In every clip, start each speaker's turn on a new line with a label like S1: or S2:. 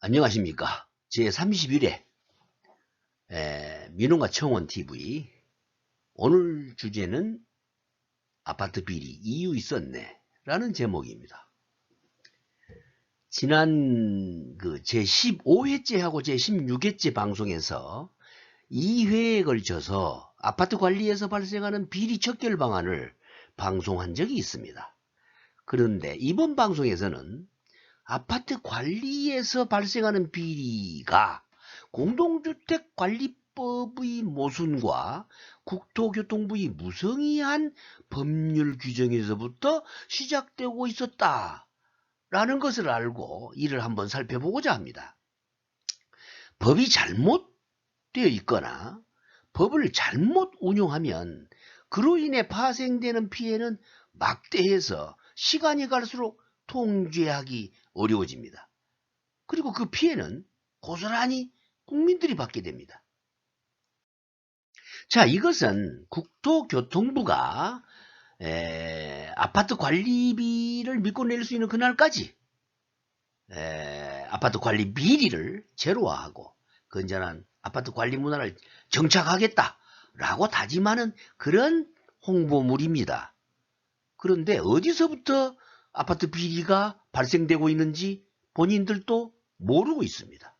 S1: 안녕하십니까. 제31회 민원과 청원TV. 오늘 주제는 아파트 비리 이유 있었네 라는 제목입니다. 지난 제15회째하고 제16회째 방송에서 2회에 걸쳐서 아파트 관리에서 발생하는 비리 척결 방안을 방송한 적이 있습니다. 그런데 이번 방송에서는 아파트 관리에서 발생하는 비리가 공동주택관리법의 모순과 국토교통부의 무성의한 법률 규정에서부터 시작되고 있었다라는 것을 알고 이를 한번 살펴보고자 합니다. 법이 잘못되어 있거나 법을 잘못 운용하면 그로 인해 파생되는 피해는 막대해서 시간이 갈수록 통제하기 어려워집니다. 그리고 그 피해는 고스란히 국민들이 받게 됩니다. 자, 이것은 국토교통부가 아파트 관리비를 믿고 낼 수 있는 그날까지 아파트 관리 비리를 제로화하고 건전한 아파트 관리 문화를 정착하겠다라고 다짐하는 그런 홍보물입니다. 그런데 어디서부터 아파트 비리가 발생되고 있는지 본인들도 모르고 있습니다.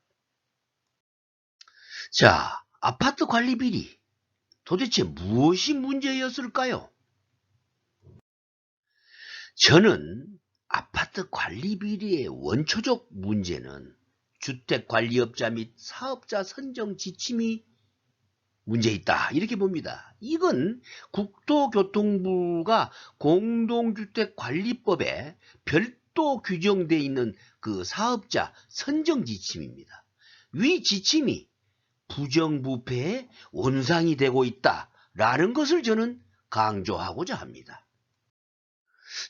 S1: 자, 아파트 관리 비리 도대체 무엇이 문제였을까요? 저는 아파트 관리 비리의 원초적 문제는 주택관리업자 및 사업자 선정 지침이 문제 있다 이렇게 봅니다. 이건 국토교통부가 공동주택관리법에 별도 규정되어 있는 그 사업자 선정 지침입니다. 위 지침이 부정부패의 원상이 되고 있다라는 것을 저는 강조하고자 합니다.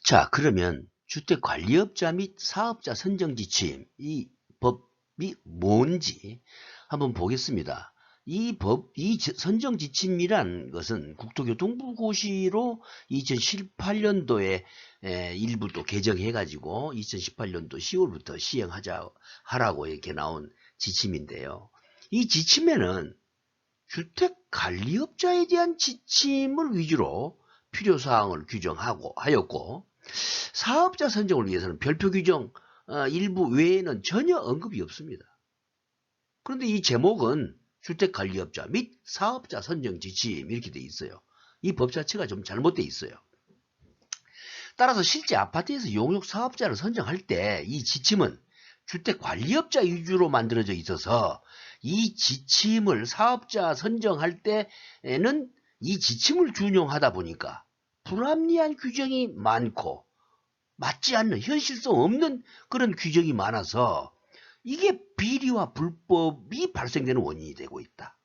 S1: 자, 그러면 주택관리업자 및 사업자 선정 지침, 이 법이 뭔지 한번 보겠습니다. 이 선정 지침이란 것은 국토교통부 고시로 2018년도에 일부 또 개정해가지고 2018년도 10월부터 하라고 이렇게 나온 지침인데요. 이 지침에는 주택관리업자에 대한 지침을 위주로 필요사항을 규정하였고, 사업자 선정을 위해서는 별표 규정 일부 외에는 전혀 언급이 없습니다. 그런데 이 제목은 주택관리업자 및 사업자 선정 지침 이렇게 돼 있어요. 이 법 자체가 좀 잘못돼 있어요. 따라서 실제 아파트에서 용역 사업자를 선정할 때 이 지침은 주택관리업자 위주로 만들어져 있어서 이 지침을 사업자 선정할 때에는 이 지침을 준용하다 보니까 불합리한 규정이 많고 맞지 않는 현실성 없는 그런 규정이 많아서 이게 비리와 불법이 발생되는 원인이 되고 있다.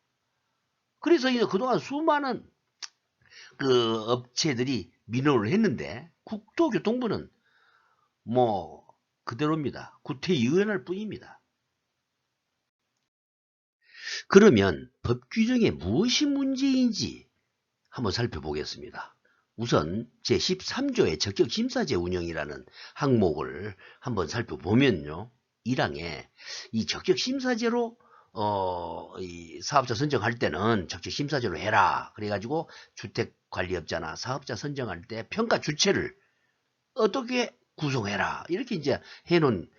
S1: 그래서 이제 그동안 수많은 그 업체들이 민원을 했는데 국토교통부는 뭐 그대로입니다. 구태의연할 뿐입니다. 그러면 법 규정에 무엇이 문제인지 한번 살펴보겠습니다. 우선 제13조의 적격심사제 운영이라는 항목을 한번 살펴보면요. 1항에 이 적격심사제로 이 사업자 선정할 때는 적격심사제로 해라. 그래가지고 주택관리업자나 사업자 선정할 때 평가 주체를 어떻게 구성해라. 이렇게 이제 해놓은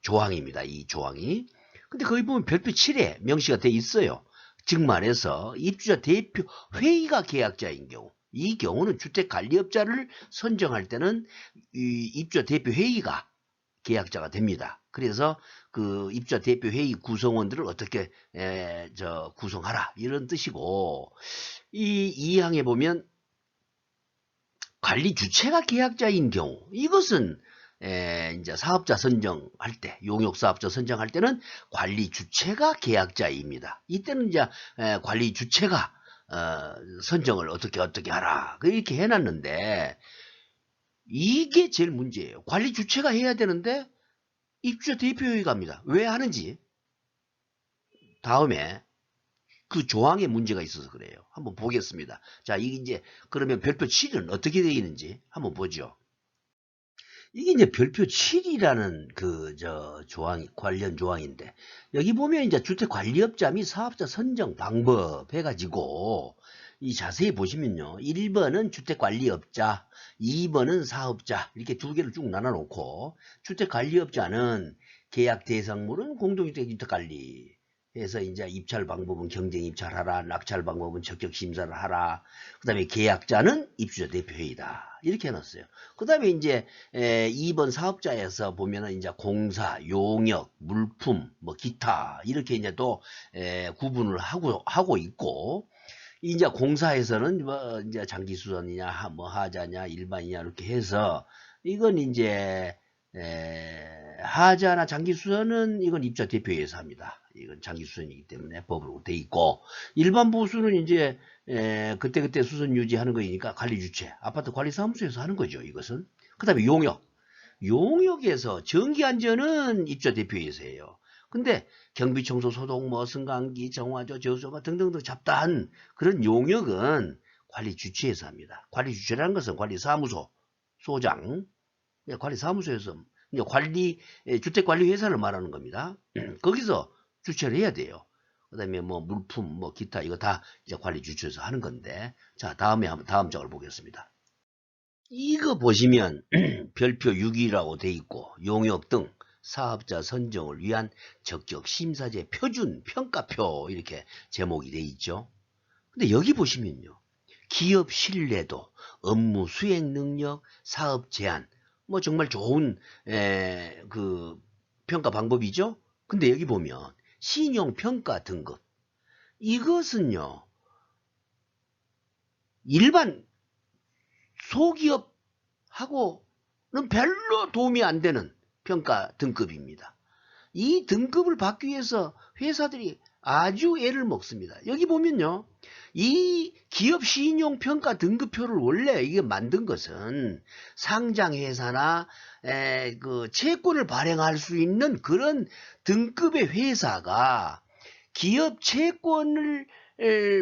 S1: 조항입니다. 이 조항이. 근데 거기 보면 별표 7에 명시가 돼 있어요. 즉 말해서 입주자 대표 회의가 계약자인 경우, 이 경우는 주택관리업자를 선정할 때는 이 입주자 대표 회의가 계약자가 됩니다. 그래서 그 입주자 대표 회의 구성원들을 어떻게 구성하라 이런 뜻이고, 이 2항에 보면 관리 주체가 계약자인 경우, 이것은 이제 사업자 선정할 때, 용역 사업자 선정할 때는 관리 주체가 계약자입니다. 이때는 이제 관리 주체가 선정을 어떻게 하라 이렇게 해놨는데, 이게 제일 문제예요. 관리 주체가 해야 되는데 입주자 대표회의가 합니다. 왜 하는지 다음에 그 조항에 문제가 있어서 그래요. 한번 보겠습니다. 자, 이게 이제 그러면 별표 7은 어떻게 되어 있는지 한번 보죠. 이게 이제 별표 7이라는 조항, 관련 조항인데, 여기 보면 이제 주택관리업자 및 사업자 선정 방법 해가지고, 이 자세히 보시면요. 1번은 주택관리업자, 2번은 사업자, 이렇게 두 개를 쭉 나눠놓고, 주택관리업자는 계약 대상물은 공동주택관리, 해서 이제 입찰 방법은 경쟁 입찰하라, 낙찰 방법은 적격 심사를 하라. 그다음에 계약자는 입주자 대표회의다. 이렇게 해놨어요. 그다음에 이제 2번 사업자에서 보면은 이제 공사, 용역, 물품, 뭐 기타 이렇게 이제 또 구분을 하고 있고, 이제 공사에서는 뭐 이제 장기수선이냐, 뭐 하자냐, 일반이냐 이렇게 해서 이건 이제 하자나 장기수선은 이건 입주자 대표회의에서 합니다. 이건 장기수선이기 때문에 법으로 돼 있고, 일반 보수는 이제 그때그때 수선 유지하는 거니까 관리주체, 아파트 관리사무소에서 하는 거죠. 이것은. 그 다음에 용역에서 전기안전은 입주자 대표회의에서 해요. 근데 경비청소, 소독, 뭐 승강기, 정화조, 저수조 등등등 잡다한 그런 용역은 관리주체에서 합니다. 관리주체라는 것은 관리사무소, 소장, 관리사무소에서 주택관리회사를 말하는 겁니다. 거기서 주체를 해야 돼요. 그 다음에 뭐 물품, 뭐 기타 이거 다 이제 관리주체에서 하는 건데, 자 다음에 한번 다음 장을 보겠습니다. 이거 보시면 별표 6이라고 돼 있고, 용역 등 사업자 선정을 위한 적격 심사제 표준 평가표 이렇게 제목이 돼 있죠. 근데 여기 보시면요, 기업 신뢰도, 업무 수행 능력, 사업 제한, 뭐 정말 좋은 그 평가 방법이죠. 근데 여기 보면 신용 평가 등급, 이것은요 일반 소기업하고는 별로 도움이 안 되는 평가 등급입니다. 이 등급을 받기 위해서 회사들이 아주 애를 먹습니다. 여기 보면요, 이 기업 신용평가 등급표를 원래 이게 만든 것은 상장회사나 그 채권을 발행할 수 있는 그런 등급의 회사가 기업 채권을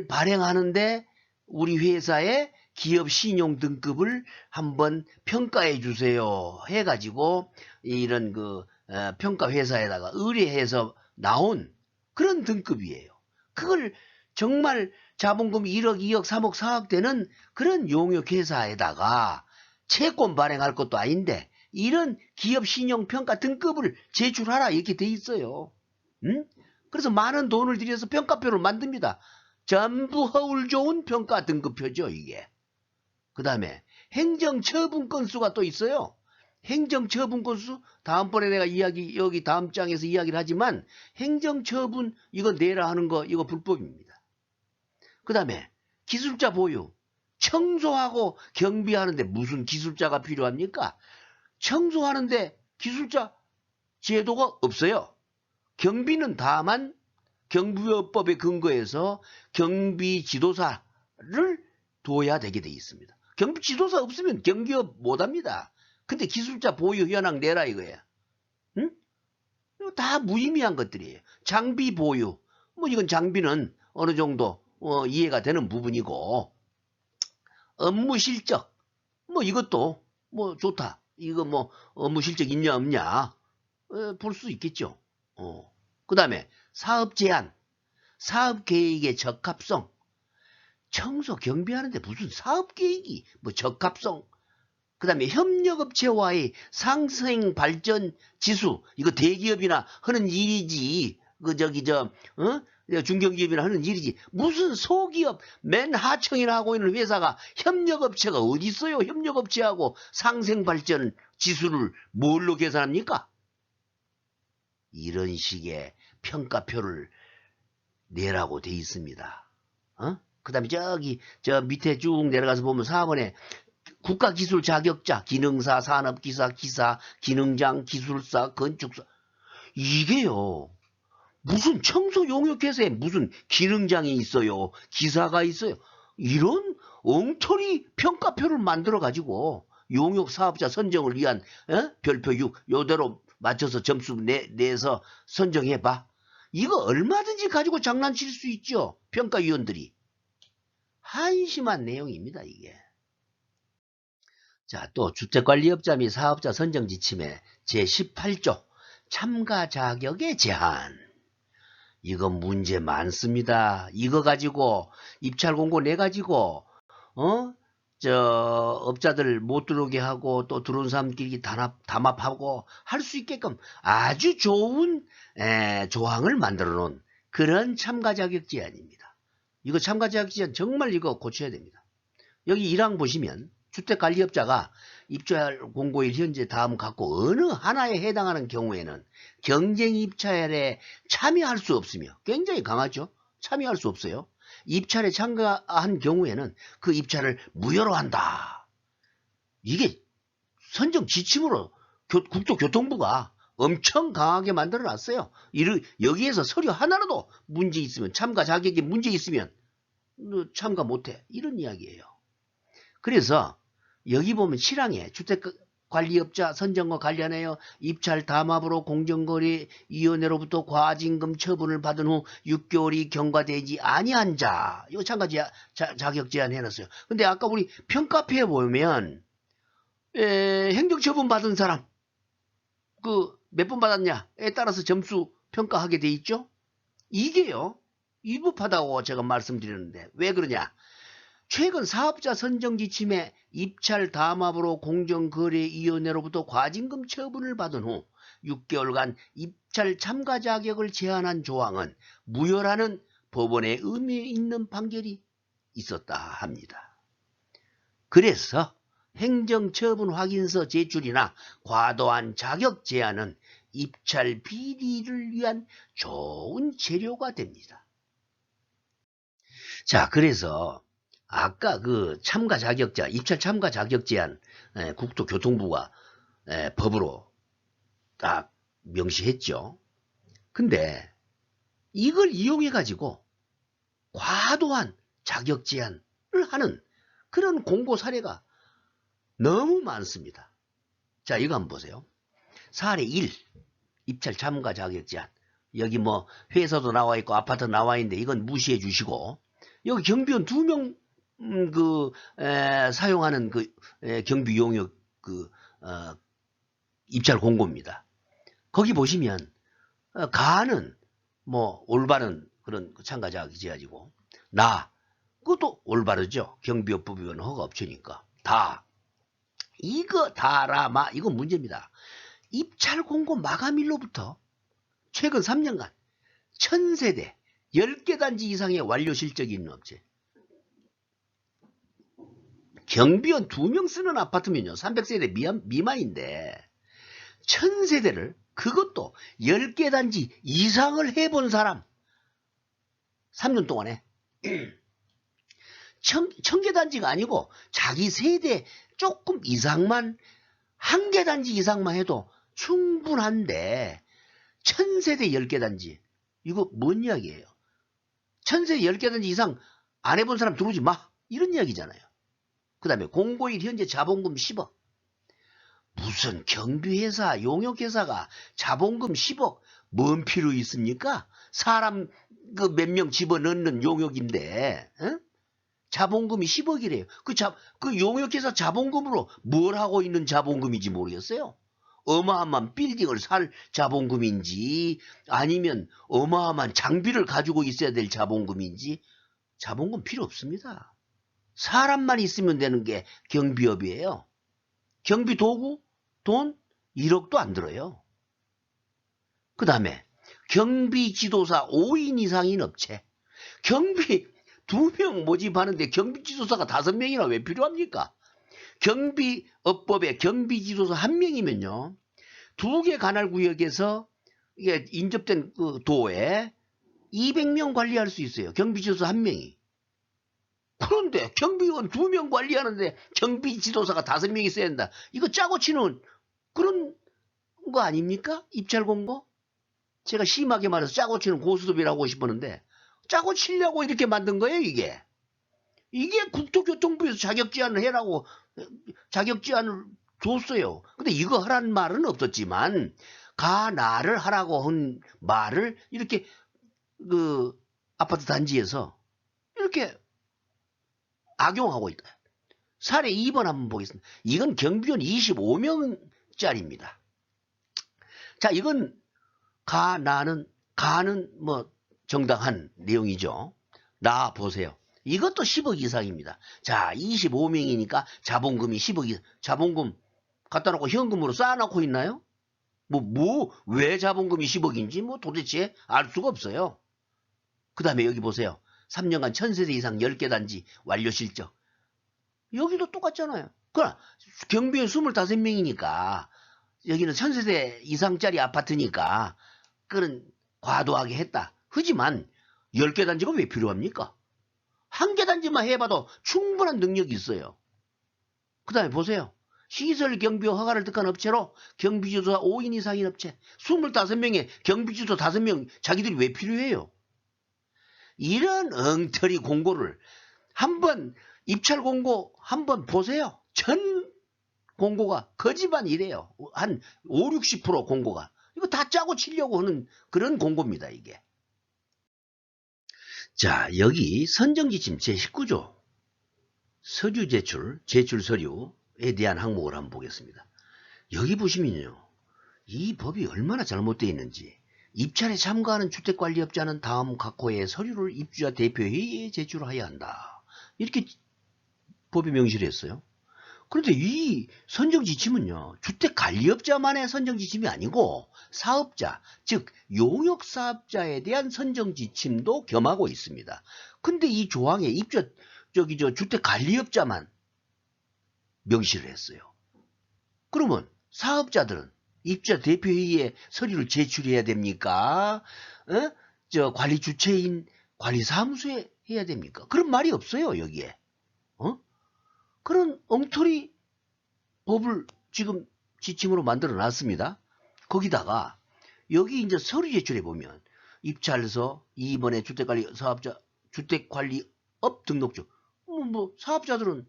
S1: 발행하는데 우리 회사의 기업 신용 등급을 한번 평가해 주세요 해가지고 이런 평가 회사에다가 의뢰해서 나온 그런 등급이에요. 그걸 정말 자본금 1억, 2억, 3억, 4억 되는 그런 용역 회사에다가 채권 발행할 것도 아닌데 이런 기업 신용 평가 등급을 제출하라 이렇게 돼 있어요. 응? 그래서 많은 돈을 들여서 평가표를 만듭니다. 전부 허울 좋은 평가 등급표죠, 이게. 그 다음에 행정처분 건수가 또 있어요. 행정처분 건수, 다음번에 내가 여기 다음 장에서 이야기를 하지만, 행정처분 이거 내라 하는 거 이거 불법입니다. 그 다음에 기술자 보유, 청소하고 경비하는데 무슨 기술자가 필요합니까? 청소하는데 기술자 제도가 없어요. 경비는 다만 경비업법에 근거해서 경비 지도사를 둬야 되게 돼 있습니다. 경비 지도사 없으면 경기업 못합니다. 근데 기술자 보유 현황 내라 이거야. 응? 이거 다 무의미한 것들이에요. 장비 보유, 뭐 이건 장비는 어느 정도 이해가 되는 부분이고, 업무 실적, 뭐 이것도 뭐 좋다. 이거 뭐 업무 실적 있냐 없냐 볼 수 있겠죠. 그 다음에 사업 제한, 사업 계획의 적합성, 청소 경비하는데 무슨 사업 계획이 뭐 적합성, 그 다음에 협력업체와의 상생 발전 지수, 이거 대기업이나 하는 일이지, 중견기업이나 하는 일이지, 무슨 소기업 맨 하청이나 하고 있는 회사가 협력업체가 어디 있어요? 협력업체하고 상생 발전 지수를 뭘로 계산합니까? 이런 식의 평가표를 내라고 돼 있습니다. 그 다음에 저 밑에 쭉 내려가서 보면 4번에 국가기술 자격자, 기능사, 산업기사, 기사, 기능장, 기술사, 건축사. 이게요, 무슨 청소용역회사에 무슨 기능장이 있어요, 기사가 있어요. 이런 엉터리 평가표를 만들어가지고 용역사업자 선정을 위한 별표 6 요대로 맞춰서 점수 내서 선정해봐. 이거 얼마든지 가지고 장난칠 수 있죠, 평가위원들이. 한심한 내용입니다, 이게. 자, 또 주택관리업자 및 사업자 선정 지침의 제18조 참가 자격의 제한. 이건 문제 많습니다. 이거 가지고 입찰 공고 내 가지고 업자들 못 들어오게 하고 또 들어온 사람끼리 담합하고 할 수 있게끔 아주 좋은 조항을 만들어 놓은 그런 참가 자격 제한입니다. 이거 참가 자격 제한 정말 이거 고쳐야 됩니다. 여기 1항 보시면 주택관리업자가 입찰 공고일 현재 다음 갖고 어느 하나에 해당하는 경우에는 경쟁 입찰에 참여할 수 없으며, 굉장히 강하죠. 참여할 수 없어요. 입찰에 참가한 경우에는 그 입찰을 무효로 한다. 이게 선정 지침으로 국토교통부가 엄청 강하게 만들어 놨어요. 여기에서 서류 하나라도 문제 있으면, 참가 자격에 문제 있으면 너 참가 못해, 이런 이야기예요. 그래서 여기 보면 7항에 주택관리업자 선정과 관련하여 입찰 담합으로 공정거래위원회로부터 과징금 처분을 받은 후 6개월이 경과되지 아니한 자, 이거 참가 자격 제한 해놨어요. 근데 아까 우리 평가표에 보면 행정처분 받은 사람 그 몇 번 받았냐에 따라서 점수 평가하게 돼 있죠. 이게요 위법하다고 제가 말씀드렸는데, 왜 그러냐? 최근 사업자 선정 지침에 입찰 담합으로 공정거래위원회로부터 과징금 처분을 받은 후 6개월간 입찰 참가 자격을 제한한 조항은 무효라는 법원의 의미 있는 판결이 있었다 합니다. 그래서 행정처분 확인서 제출이나 과도한 자격 제한은 입찰 비리를 위한 좋은 재료가 됩니다. 자, 그래서 아까 그 참가 자격자, 입찰 참가 자격 제한 국토교통부가 법으로 딱 명시했죠. 근데 이걸 이용해 가지고 과도한 자격 제한을 하는 그런 공고 사례가 너무 많습니다. 자, 이거 한번 보세요. 사례 1, 입찰 참가 자격 제한. 여기 뭐 회사도 나와 있고 아파트 나와 있는데 이건 무시해 주시고, 여기 경비원 2명 사용하는 경비 용역 입찰 공고입니다. 거기 보시면 가는 뭐 올바른 그런 참가 자격 제한이고, 그것도 올바르죠. 경비업법 위반 허가업체니까 다. 이거 다라마 이거 문제입니다. 입찰 공고 마감일로부터 최근 3년간 1000세대 10개 단지 이상의 완료 실적이 있는 업체, 경비원 2명 쓰는 아파트면요 300세대 미만인데 1000세대를 그것도 10개 단지 이상을 해본 사람 3년 동안에 1000개 단지가 아니고 자기 세대 조금 이상만, 1개 단지 이상만 해도 충분한데 1000세대 10개 단지, 이거 뭔 이야기예요? 1000세대 10개 단지 이상 안 해본 사람 들어오지 마, 이런 이야기잖아요. 그 다음에 공고일 현재 자본금 10억. 무슨 경비회사, 용역회사가 자본금 10억 뭔 필요 있습니까? 사람 그 몇 명 집어넣는 용역인데 자본금이 10억이래요. 그 용역회사 자본금으로 뭘 하고 있는 자본금인지 모르겠어요. 어마어마한 빌딩을 살 자본금인지 아니면 어마어마한 장비를 가지고 있어야 될 자본금인지, 자본금 필요 없습니다. 사람만 있으면 되는 게 경비업이에요. 경비 도구, 돈 1억도 안 들어요. 그 다음에 경비 지도사 5인 이상인 업체, 경비 2명 모집하는데 경비 지도사가 5명이나 왜 필요합니까? 경비업법에 경비 지도사 1명이면요 2개 관할 구역에서 이게 인접된 그 도에 200명 관리할 수 있어요. 경비 지도사 1명이. 그런데 경비원 2명 관리하는데 경비 지도사가 5명이 있어야 된다. 이거 짜고 치는 그런 거 아닙니까? 입찰 공고? 제가 심하게 말해서 짜고 치는 고스톱이라고 하고 싶었는데 짜고 치려고 이렇게 만든 거예요, 이게. 이게 국토교통부에서 자격 제한을 해라고 자격 제한을 줬어요. 근데 이거 하라는 말은 없었지만 나를 하라고 한 말을 이렇게 아파트 단지에서 이렇게 악용하고 있다. 사례 2번 한번 보겠습니다. 이건 경비원 25명짜리입니다. 자, 이건 가는 뭐 정당한 내용이죠. 나 보세요. 이것도 10억 이상입니다. 자, 25명이니까 자본금이 10억 이상. 자본금 갖다 놓고 현금으로 쌓아놓고 있나요? 왜 자본금이 10억인지 도대체 알 수가 없어요. 그 다음에 여기 보세요. 3년간 1000세대 이상 10개 단지 완료 실적. 여기도 똑같잖아요. 그러나 경비원 25명이니까 여기는 1000세대 이상짜리 아파트니까 그런 과도하게 했다. 하지만 10개 단지가 왜 필요합니까? 한 개 단지만 해봐도 충분한 능력이 있어요. 그 다음에 보세요. 시설 경비 허가를 득한 업체로 경비주소가 5인 이상인 업체 25명에 경비주소 5명 자기들이 왜 필요해요? 이런 엉터리 공고를 한번 입찰 공고 한번 보세요. 전 공고가 거짓말이래요. 한 5, 60% 공고가. 이거 다 짜고 치려고 하는 그런 공고입니다. 이게. 자, 여기 선정지침 제19조 서류 제출 서류에 대한 항목을 한번 보겠습니다. 여기 보시면요. 이 법이 얼마나 잘못되어 있는지 입찰에 참가하는 주택관리업자는 다음 각호의 서류를 입주자 대표회의에 제출해야 한다. 이렇게 법이 명시를 했어요. 그런데 이 선정지침은요. 주택관리업자만의 선정지침이 아니고 사업자, 즉 용역사업자에 대한 선정지침도 겸하고 있습니다. 근데 이 조항에 주택관리업자만 명시를 했어요. 그러면 사업자들은 입주자 대표회의에 서류를 제출해야 됩니까? 관리 주체인 관리사무소에 해야 됩니까? 그런 말이 없어요, 여기에. 그런 엉터리 법을 지금 지침으로 만들어 놨습니다. 거기다가 여기 이제 서류 제출해 보면 입찰서 2번에 주택관리업 등록증. 사업자들은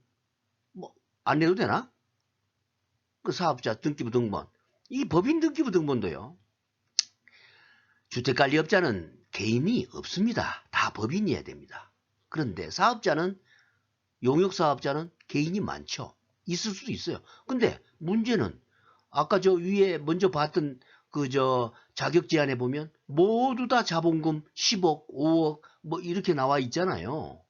S1: 안 내도 되나? 그 사업자 등기부 등본. 이 법인 등기부 등본도요. 주택관리업자는 개인이 없습니다. 다 법인이어야 됩니다. 그런데 용역사업자는 개인이 많죠. 있을 수도 있어요. 근데 문제는 아까 저 위에 먼저 봤던 자격 제안에 보면 모두 다 자본금 10억, 5억 이렇게 나와 있잖아요.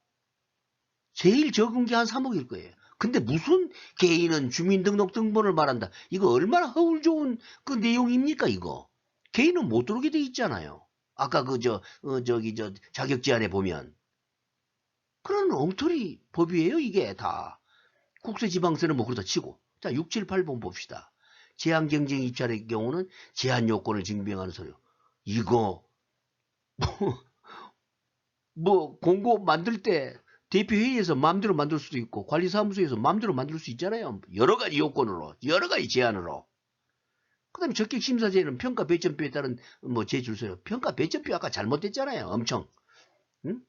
S1: 제일 적은 게 한 3억일 거예요. 근데 무슨 개인은 주민등록 등본을 말한다. 이거 얼마나 허울 좋은 그 내용입니까, 이거? 개인은 못 들어오게 돼 있잖아요. 아까 자격 제안에 보면. 그런 엉터리 법이에요, 이게 다. 국세지방세는 그렇다 치고. 자, 6, 7, 8번 봅시다. 제한경쟁 입찰의 경우는 제한 요건을 증명하는 서류. 이거, 공고 만들 때 대표회의에서 마음대로 만들 수도 있고 관리사무소에서 마음대로 만들 수 있잖아요. 여러 가지 요건으로, 여러 가지 제한으로. 그 다음에 적격심사제는 평가 배점표에 따른 제출서요. 평가 배점표 아까 잘못됐잖아요. 엄청. 응?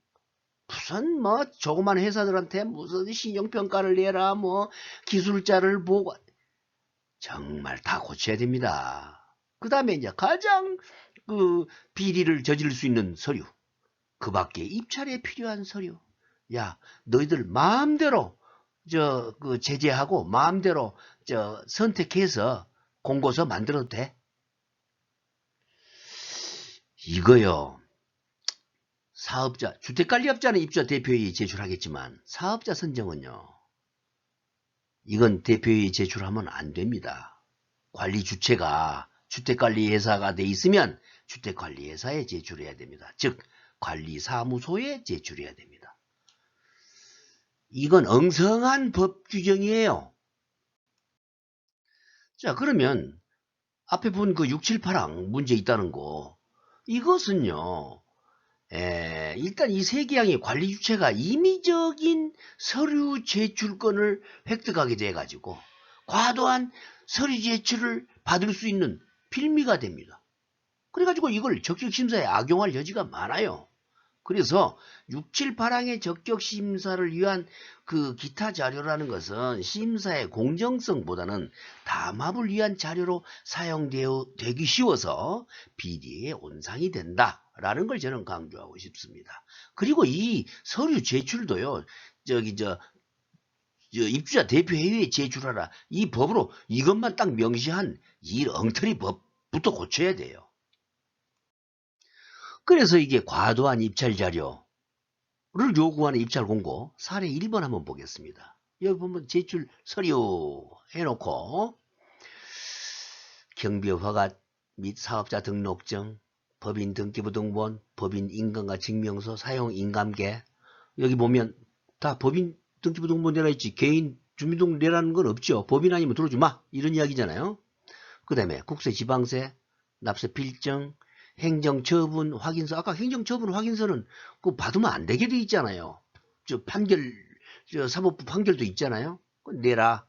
S1: 무슨 조그만 회사들한테 무슨 신용평가를 내라 기술자를 보고 정말 다 고쳐야 됩니다. 그 다음에 이제 가장 비리를 저지를 수 있는 서류. 그 밖에 입찰에 필요한 서류. 야, 너희들 마음대로 제재하고 마음대로 선택해서 공고서 만들어도 돼? 이거요. 사업자, 주택관리업자는 입주자 대표회의 제출하겠지만 사업자 선정은요. 이건 대표회의 제출하면 안 됩니다. 관리 주체가 주택관리회사가 돼 있으면 주택관리회사에 제출해야 됩니다. 즉 관리사무소에 제출해야 됩니다. 이건 엉성한 법 규정이에요. 자, 그러면 앞에 본 6, 7, 8항 문제 있다는 거 이것은요. 일단 이 세 개항의 관리 주체가 임의적인 서류 제출권을 획득하게 돼가지고 과도한 서류 제출을 받을 수 있는 빌미가 됩니다. 그래가지고 이걸 적격심사에 악용할 여지가 많아요. 그래서 6, 7, 8항의 적격심사를 위한 기타 자료라는 것은 심사의 공정성보다는 담합을 위한 자료로 사용되기 쉬워서 비리의 온상이 된다라는 걸 저는 강조하고 싶습니다. 그리고 이 서류 제출도요, 입주자 대표회의에 제출하라. 이 법으로 이것만 딱 명시한 이 엉터리 법부터 고쳐야 돼요. 그래서 이게 과도한 입찰 자료를 요구하는 입찰 공고 사례 1번 한번 보겠습니다. 여기 보면 제출 서류 해놓고 경비업 허가 및 사업자 등록증, 법인 등기부 등본, 법인 인감과 증명서, 사용 인감계. 여기 보면 다 법인 등기부 등본 내라 있지. 개인 주민등록 내라는 건 없죠. 법인 아니면 들어오지 마. 이런 이야기잖아요. 그 다음에 국세 지방세, 납세 필증, 행정처분 확인서. 아까 행정처분 확인서는 그거 받으면 안 되게 돼 있잖아요. 사법부 판결도 있잖아요. 그거 내라.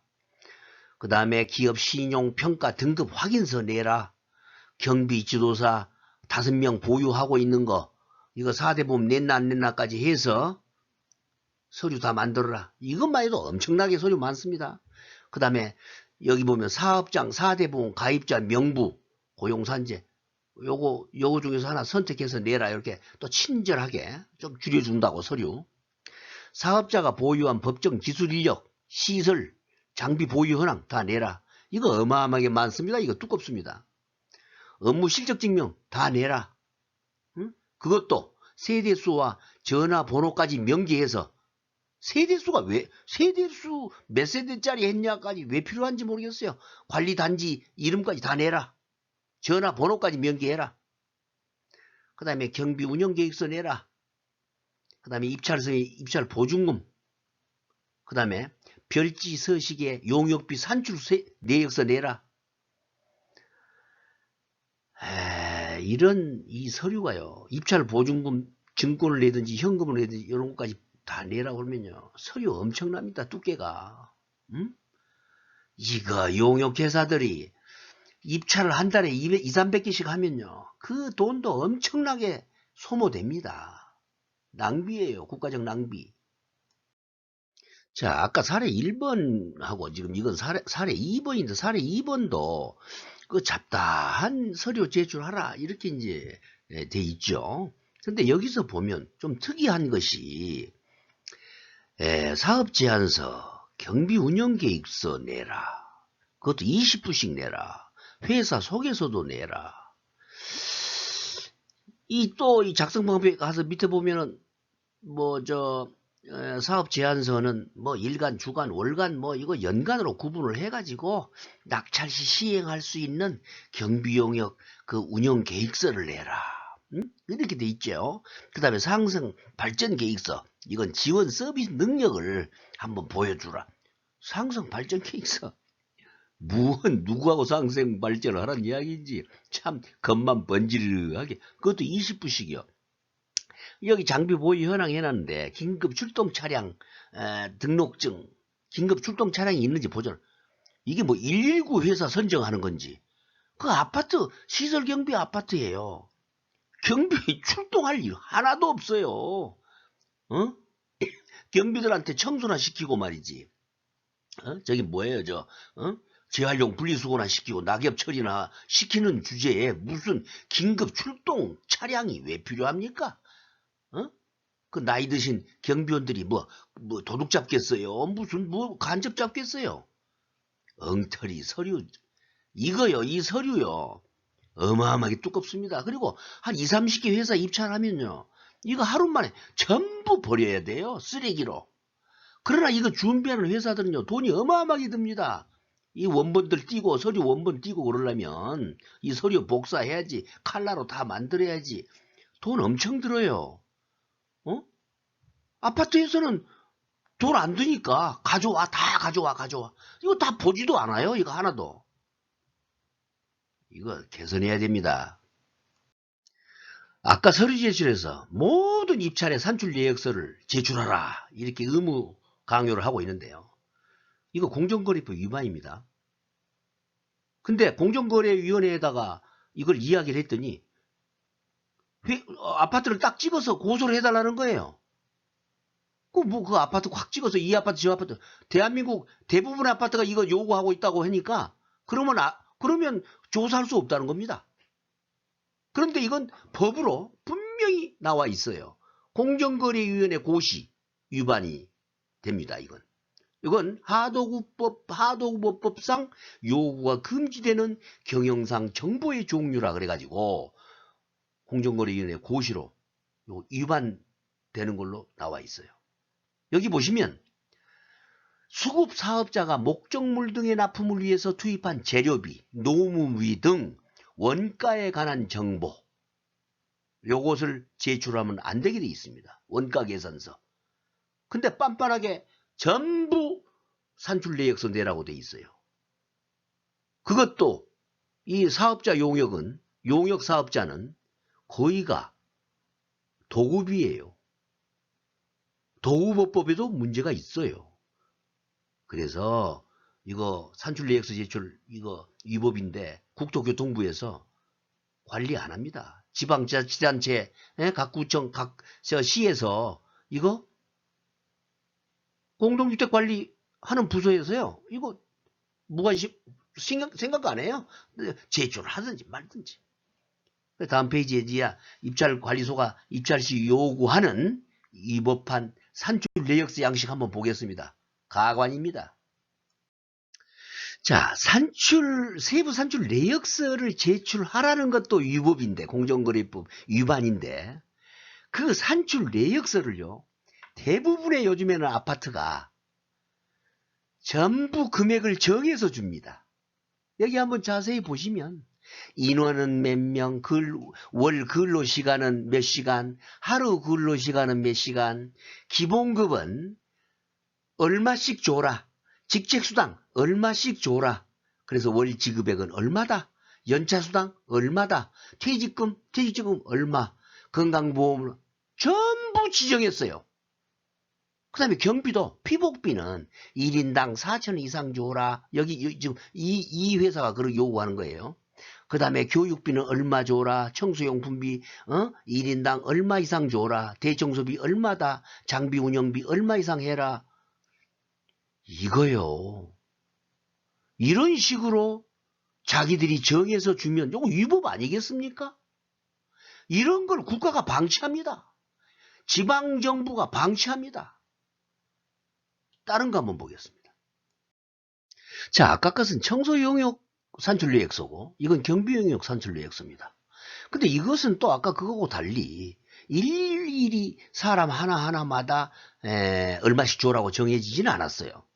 S1: 그 다음에 기업 신용평가 등급 확인서 내라. 경비 지도사 5명 보유하고 있는 거. 이거 4대 보험 냈나 안 냈나까지 해서 서류 다 만들어라. 이것만 해도 엄청나게 서류 많습니다. 그 다음에 여기 보면 사업장 4대 보험 가입자 명부 고용산재. 요거 중에서 하나 선택해서 내라. 이렇게 또 친절하게 좀 줄여준다고 서류. 사업자가 보유한 법정 기술 인력, 시설, 장비 보유 현황 다 내라. 이거 어마어마하게 많습니다. 이거 두껍습니다. 업무 실적 증명 다 내라. 응? 그것도 세대수와 전화번호까지 명기해서 세대수 몇 세대짜리 했냐까지 왜 필요한지 모르겠어요. 관리단지 이름까지 다 내라. 전화번호까지 명기해라. 그 다음에 경비 운영계획서 내라. 그 다음에 입찰 보증금. 그 다음에 별지 서식의 용역비 산출 내역서 내라. 이런 이 서류가요. 입찰 보증금 증권을 내든지 현금을 내든지 이런 것까지 다 내라고 그러면요. 서류 엄청납니다. 두께가. 응? 이거 용역회사들이 입찰을 한 달에 200~300개씩 하면요. 그 돈도 엄청나게 소모됩니다. 낭비예요. 국가적 낭비. 자, 아까 사례 1번하고 지금 이건 사례 2번인데 사례 2번도 그 잡다한 서류 제출하라 이렇게 이제 돼 있죠. 근데 여기서 보면 좀 특이한 것이 사업 제안서, 경비 운영 계획서 내라. 그것도 20부씩 내라. 회사 소개서도 내라. 이 작성 방법에 가서 밑에 보면은 사업 제안서는 일간, 주간, 월간 이거 연간으로 구분을 해가지고 낙찰 시 시행할 수 있는 경비 용역 그 운영 계획서를 내라. 이렇게 돼 있죠. 그 다음에 상승 발전 계획서. 이건 지원 서비스 능력을 한번 보여주라. 상승 발전 계획서. 누구하고 상생 발전을 하라는 이야기인지 참 겉만 번지르하게. 그것도 20부씩이요. 여기 장비 보유 현황 해놨는데 긴급 출동 차량 등록증, 긴급 출동 차량이 있는지 보죠. 이게 119 회사 선정하는 건지. 그 아파트 시설 경비 아파트예요. 경비 출동할 일 하나도 없어요. 어? 경비들한테 청소나 시키고 말이지. 저기 뭐예요, 재활용 분리수거나 시키고 낙엽 처리나 시키는 주제에 무슨 긴급 출동 차량이 왜 필요합니까? 그 나이 드신 경비원들이 도둑 잡겠어요? 무슨 간접 잡겠어요? 엉터리 서류. 이거요, 이 서류요. 어마어마하게 두껍습니다. 그리고 한 20~30개 회사 입찰하면요. 이거 하루 만에 전부 버려야 돼요. 쓰레기로. 그러나 이거 준비하는 회사들은요. 돈이 어마어마하게 듭니다. 이 원본들 띄고 서류 원본 띄고 그러려면 이 서류 복사해야지. 칼라로 다 만들어야지. 돈 엄청 들어요. 아파트에서는 돈 안 드니까 가져와. 다 가져와. 이거 다 보지도 않아요. 이거 하나도. 이거 개선해야 됩니다. 아까 서류 제출에서 모든 입찰의 산출 예약서를 제출하라. 이렇게 의무 강요를 하고 있는데요. 이거 공정거래법 위반입니다. 근데 공정거래위원회에다가 이걸 이야기를 했더니 아파트를 딱 찍어서 고소를 해달라는 거예요. 그 아파트 확 찍어서 이 아파트 저 아파트 대한민국 대부분의 아파트가 이거 요구하고 있다고 하니까 그러면 조사할 수 없다는 겁니다. 그런데 이건 법으로 분명히 나와 있어요. 공정거래위원회 고시 위반이 됩니다. 이건 이건 하도급법상 요구가 금지되는 경영상 정보의 종류라 그래가지고 공정거래위원회 고시로 위반되는 걸로 나와 있어요. 여기 보시면 수급 사업자가 목적물 등의 납품을 위해서 투입한 재료비, 노무비 등 원가에 관한 정보, 요것을 제출하면 안 되게 돼 있습니다. 원가 계산서. 근데 빤빤하게 전부 산출 내역서 내라고 돼 있어요. 그것도 이 사업자 용역 사업자는 거의가 도급이에요. 도급업법에도 문제가 있어요. 그래서 이거 산출 내역서 제출 이거 위법인데 국토교통부에서 관리 안 합니다. 지방자치단체, 각 구청, 각 시에서 이거 공동주택 관리하는 부서에서요. 이거 무관심 생각 안 해요. 제출하든지 말든지. 다음 페이지에 입찰관리소가 입찰 시 요구하는 위법한 산출 내역서 양식 한번 보겠습니다. 가관입니다. 자, 세부 산출 내역서를 제출하라는 것도 위법인데, 공정거래법 위반인데, 그 산출 내역서를요, 대부분의 요즘에는 아파트가 전부 금액을 정해서 줍니다. 여기 한번 자세히 보시면, 인원은 몇 명, 월 근로시간은 몇 시간, 하루 근로시간은 몇 시간, 기본급은 얼마씩 줘라. 직책수당 얼마씩 줘라. 그래서 월 지급액은 얼마다. 연차수당 얼마다. 퇴직금 얼마. 건강보험을 전부 지정했어요. 그 다음에 경비도 피복비는 1인당 4,000원 이상 줘라. 여기 지금 이 회사가 그렇게 요구하는 거예요. 그 다음에 교육비는 얼마 줘라. 청소용품비 1인당 얼마 이상 줘라. 대청소비 얼마다. 장비 운영비 얼마 이상 해라. 이거요. 이런 식으로 자기들이 정해서 주면 이거 위법 아니겠습니까? 이런 걸 국가가 방치합니다. 지방정부가 방치합니다. 다른 거 한번 보겠습니다. 자, 아까 것은 청소용역 산출내역서고 이건 경비용역 산출내역서입니다. 근데 이것은 또 아까 그거하고 달리 일일이 사람 하나하나마다 얼마씩 줘라고 정해지지는 않았어요.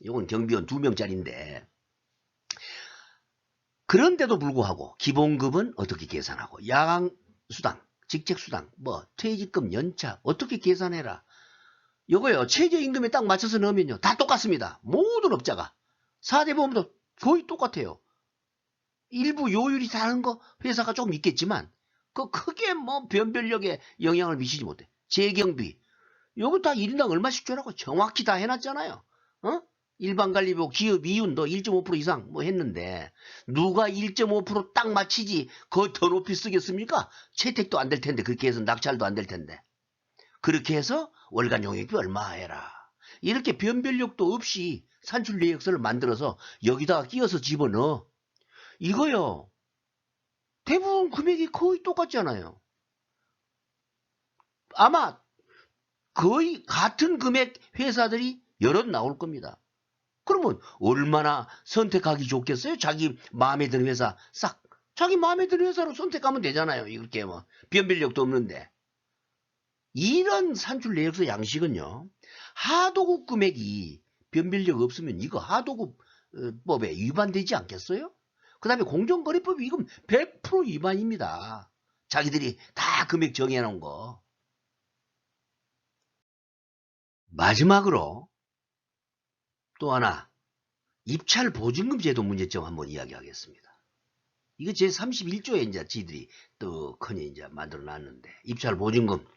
S1: 이건 경비원 2명짜리인데 그런데도 불구하고 기본급은 어떻게 계산하고 야간수당, 직책수당, 퇴직금, 연차 어떻게 계산해라. 이거요. 최저임금에 딱 맞춰서 넣으면요. 다 똑같습니다. 모든 업자가. 4대 보험도 거의 똑같아요. 일부 요율이 다른 거 회사가 조금 있겠지만 그 크게 변별력에 영향을 미치지 못해. 재경비. 요거 다 1인당 얼마씩 줘라고 정확히 다 해놨잖아요. 일반관리비 기업 이윤도 1.5% 이상 했는데 누가 1.5% 딱 맞히지 그거 더 높이 쓰겠습니까? 채택도 안 될 텐데 그렇게 해서 낙찰도 안 될 텐데 그렇게 해서 월간 용역비 얼마 해라. 이렇게 변별력도 없이 산출 내역서를 만들어서 여기다가 끼워서 집어넣어. 이거요. 대부분 금액이 거의 똑같잖아요. 아마 거의 같은 금액 회사들이 여럿 나올 겁니다. 그러면 얼마나 선택하기 좋겠어요? 자기 마음에 드는 회사 싹 자기 마음에 드는 회사로 선택하면 되잖아요. 이렇게 변별력도 없는데. 이런 산출 내역서 양식은요. 하도급 금액이 변별력 없으면 이거 하도급법에 위반되지 않겠어요? 그 다음에 공정거래법이 이건 100% 위반입니다. 자기들이 다 금액 정해놓은 거. 마지막으로 또 하나 입찰 보증금 제도 문제점 한번 이야기하겠습니다. 이거 제31조에 이제 지들이 또 크니 이제 만들어 놨는데 입찰 보증금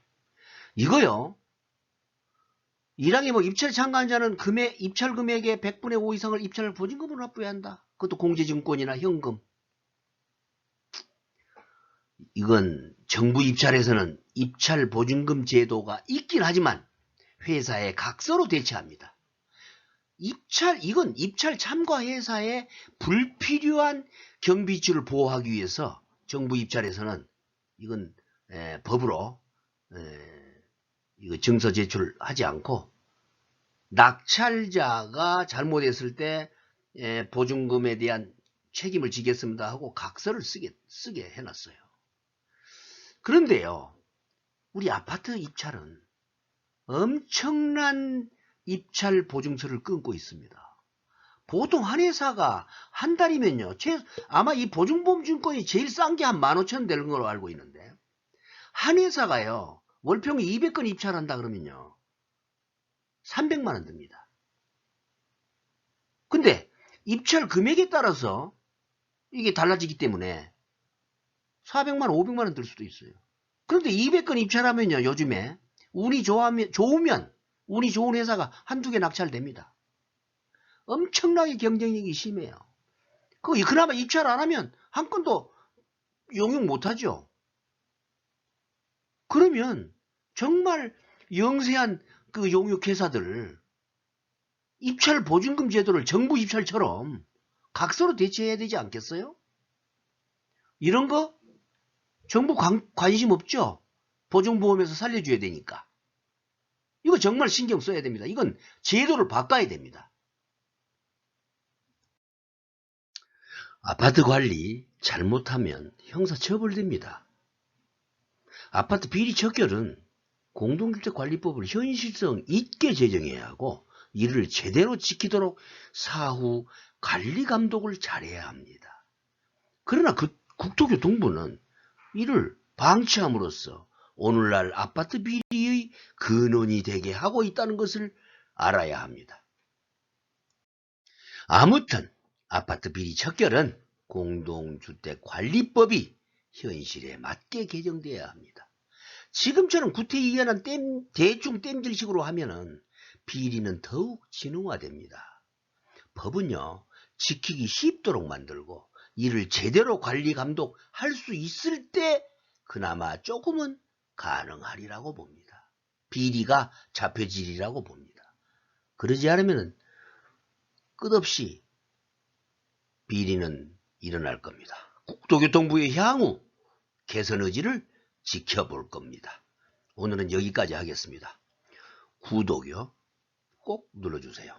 S1: 이거요. 1항에 입찰 참가자는 입찰 금액의 100분의 5 이상을 입찰 보증금으로 납부해야 한다. 그것도 공제증권이나 현금. 이건 정부 입찰에서는 입찰 보증금 제도가 있긴 하지만 회사에 각서로 대체합니다. 이건 입찰 참가 회사의 불필요한 경비지를 보호하기 위해서 정부 입찰에서는 이건 법으로 이거 증서 제출하지 않고 낙찰자가 잘못했을 때 보증금에 대한 책임을 지겠습니다 하고 각서를 쓰게 해놨어요. 그런데요, 우리 아파트 입찰은 엄청난 입찰 보증서를 끊고 있습니다. 보통 한 회사가 한 달이면요, 아마 이 보증보험증권이 제일 싼 게 한 15,000원 되는 걸로 알고 있는데, 한 회사가요, 월평 200건 입찰한다 그러면요, 300만 원 듭니다. 근데 입찰 금액에 따라서 이게 달라지기 때문에 400만 원, 500만 원 들 수도 있어요. 그런데 200건 입찰하면요, 요즘에 운이 좋으면 운이 좋은 회사가 한두 개 낙찰됩니다. 엄청나게 경쟁력이 심해요. 그나마 입찰 안 하면 한 건도 용역 못하죠. 그러면 정말 영세한 그 용역회사들 입찰 보증금 제도를 정부 입찰처럼 각서로 대체해야 되지 않겠어요? 이런 거 정부 관심 없죠? 보증보험에서 살려줘야 되니까. 이거 정말 신경 써야 됩니다. 이건 제도를 바꿔야 됩니다. 아파트 관리 잘못하면 형사 처벌됩니다. 아파트 비리 척결은 공동주택관리법을 현실성 있게 제정해야 하고 이를 제대로 지키도록 사후 관리 감독을 잘해야 합니다. 그러나 국토교통부는 이를 방치함으로써 오늘날 아파트 비리의 근원이 되게 하고 있다는 것을 알아야 합니다. 아무튼 아파트 비리 척결은 공동주택관리법이 현실에 맞게 개정돼야 합니다. 지금처럼 구태의연한 대충 땜질식으로 하면은 비리는 더욱 진흥화됩니다. 법은요, 지키기 쉽도록 만들고 이를 제대로 관리 감독할 수 있을 때 그나마 조금은 가능하리라고 봅니다. 비리가 잡혀지리라고 봅니다. 그러지 않으면 끝없이 비리는 일어날 겁니다. 국토교통부의 향후 개선 의지를 지켜볼 겁니다. 오늘은 여기까지 하겠습니다. 구독요 꼭 눌러주세요.